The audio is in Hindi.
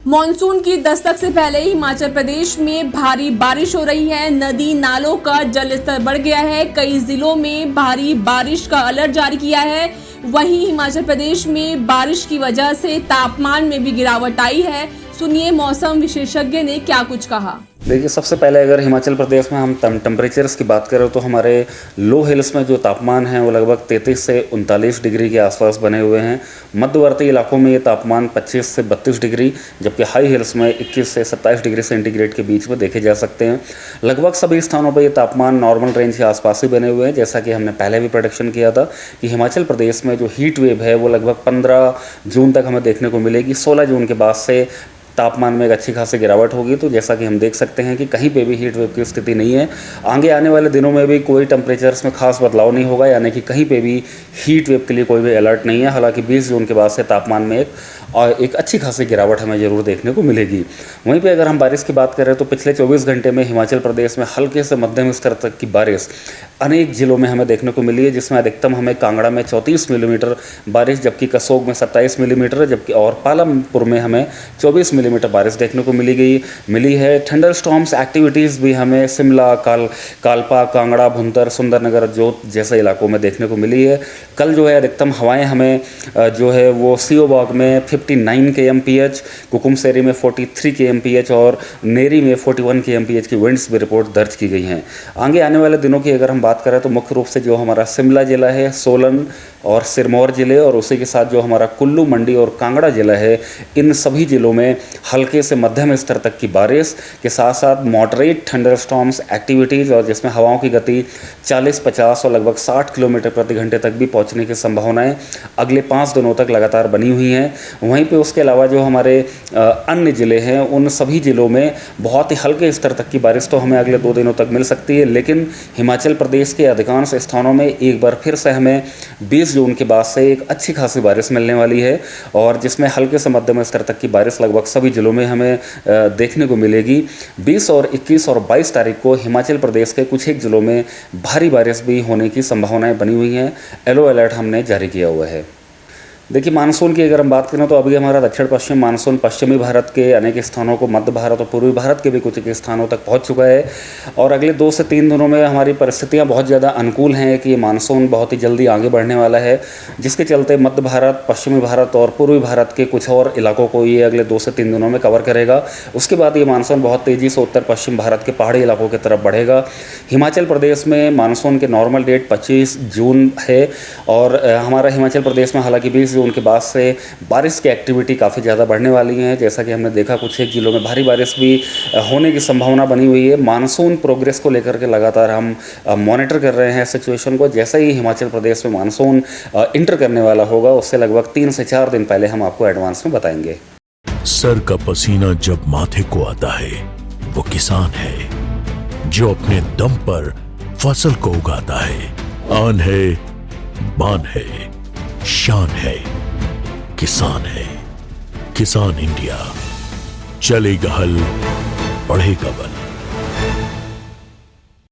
मॉनसून की दस्तक से पहले ही हिमाचल प्रदेश में भारी बारिश हो रही है। नदी नालों का जलस्तर बढ़ गया है। कई जिलों में भारी बारिश का अलर्ट जारी किया है। वहीं हिमाचल प्रदेश में बारिश की वजह से तापमान में भी गिरावट आई है। सुनिए मौसम विशेषज्ञ ने क्या कुछ कहा। देखिए, सबसे पहले अगर हिमाचल प्रदेश में हम टेम्परेचर्स की बात करें तो हमारे लो हिल्स में जो तापमान है वो लगभग 33 से 39 डिग्री के आसपास बने हुए हैं। मध्यवर्ती इलाकों में ये तापमान 25 से 32 डिग्री, जबकि हाई हिल्स में 21 से 27 डिग्री सेंटीग्रेड के बीच में देखे जा सकते हैं। लगभग सभी स्थानों पर ये तापमान नॉर्मल रेंज के आसपास ही बने हुए हैं। जैसा कि हमने पहले भी प्रेडिक्शन किया था कि हिमाचल प्रदेश में जो हीट वेव है वो लगभग 15 जून तक हमें देखने को मिलेगी। 16 जून के बाद से तापमान में एक अच्छी खासी गिरावट होगी। तो जैसा कि हम देख सकते हैं कि कहीं पे भी हीट वेव की स्थिति नहीं है। आगे आने वाले दिनों में भी कोई टेम्परेचर्स में खास बदलाव नहीं होगा, यानी कि कहीं पे भी हीट वेव के लिए कोई भी अलर्ट नहीं है। हालांकि 20 जून के बाद से तापमान में एक अच्छी खासी गिरावट हमें ज़रूर देखने को मिलेगी। वहीं पे अगर हम बारिश की बात करें तो पिछले 24 घंटे में हिमाचल प्रदेश में हल्के से मध्यम स्तर तक की बारिश अनेक जिलों में हमें देखने को मिली है, जिसमें अधिकतम हमें कांगड़ा में 34 मिलीमीटर बारिश, जबकि कसोग में 27 मिलीमीटर, जबकि और पालमपुर में हमें 24 मिलीमीटर बारिश देखने को मिली है। थंडर स्टॉर्म्स एक्टिविटीज़ भी हमें शिमला, कालपा, कांगड़ा, भुंतर, सुंदरनगर, जोत जैसे इलाकों में देखने को मिली है। कल जो है अधिकतम हवाएं हमें जो है वो सीओबाग में 59 kmph, कुकुमसेरी में 43 kmph और नेरी में 41 kmph की विंड्स भी रिपोर्ट दर्ज की गई हैं। आगे आने वाले दिनों की अगर हम बात करें तो मुख्य रूप से जो हमारा शिमला जिला है, सोलन और सिरमौर जिले और उसी के साथ जो हमारा कुल्लू, मंडी और कांगड़ा जिला है, इन सभी जिलों में हल्के से मध्यम स्तर तक की बारिश के साथ साथ मॉडरेट थंडरस्टॉर्म्स एक्टिविटीज़ और जिसमें हवाओं की गति 40, 50 और लगभग 60 किलोमीटर प्रति घंटे तक भी पहुंचने की संभावनाएं अगले 5 दिनों तक लगातार बनी हुई हैं। वहीं पे उसके अलावा जो हमारे अन्य ज़िले हैं उन सभी ज़िलों में बहुत ही हल्के स्तर तक की बारिश तो हमें अगले 2 दिनों तक मिल सकती है। लेकिन हिमाचल प्रदेश के अधिकांश स्थानों में एक बार फिर से हमें 20 जून के बाद से एक अच्छी खासी बारिश मिलने वाली है, और जिसमें हल्के से मध्यम स्तर तक की बारिश लगभग सभी जिलों में हमें देखने को मिलेगी। 20 और 21 और 22 तारीख को हिमाचल प्रदेश के कुछ एक जिलों में भारी बारिश भी होने की संभावनाएं बनी हुई हैं। येलो अलर्ट हमने जारी किया हुआ है। देखिए, मानसून की अगर हम बात करें तो अभी हमारा दक्षिण पश्चिम मानसून पश्चिमी भारत के अनेक स्थानों को, मध्य भारत और पूर्वी भारत के भी कुछ एक स्थानों तक पहुंच चुका है, और अगले 2 से 3 दिनों में हमारी परिस्थितियां बहुत ज़्यादा अनुकूल हैं कि ये मानसून बहुत ही जल्दी आगे बढ़ने वाला है, जिसके चलते मध्य भारत, पश्चिमी भारत और पूर्वी भारत के कुछ और इलाकों को ये अगले 2 से 3 दिनों में कवर करेगा। उसके बाद ये मानसून बहुत तेज़ी से उत्तर पश्चिम भारत के पहाड़ी इलाकों की तरफ बढ़ेगा। हिमाचल प्रदेश में मानसून के नॉर्मल डेट 25 जून है, और हमारा हिमाचल प्रदेश में हालांकि 20 जून के बाद से बारिश की एक्टिविटी काफ़ी ज़्यादा बढ़ने वाली है। जैसा कि हमने देखा कुछ एक जिलों में भारी बारिश भी होने की संभावना बनी हुई है। मानसून प्रोग्रेस को लेकर के लगातार हम मॉनिटर कर रहे हैं सिचुएशन को। जैसे ही हिमाचल प्रदेश में मानसून इंटर करने वाला होगा उससे लगभग 3 से 4 दिन पहले हम आपको एडवांस में बताएंगे। सर का पसीना जब माथे को आता है वो किसान है जो अपने दम पर फसल को उगाता है। आन है, बान है, शान है, किसान है। किसान इंडिया, चलेगा हल, बढ़ेगा बल।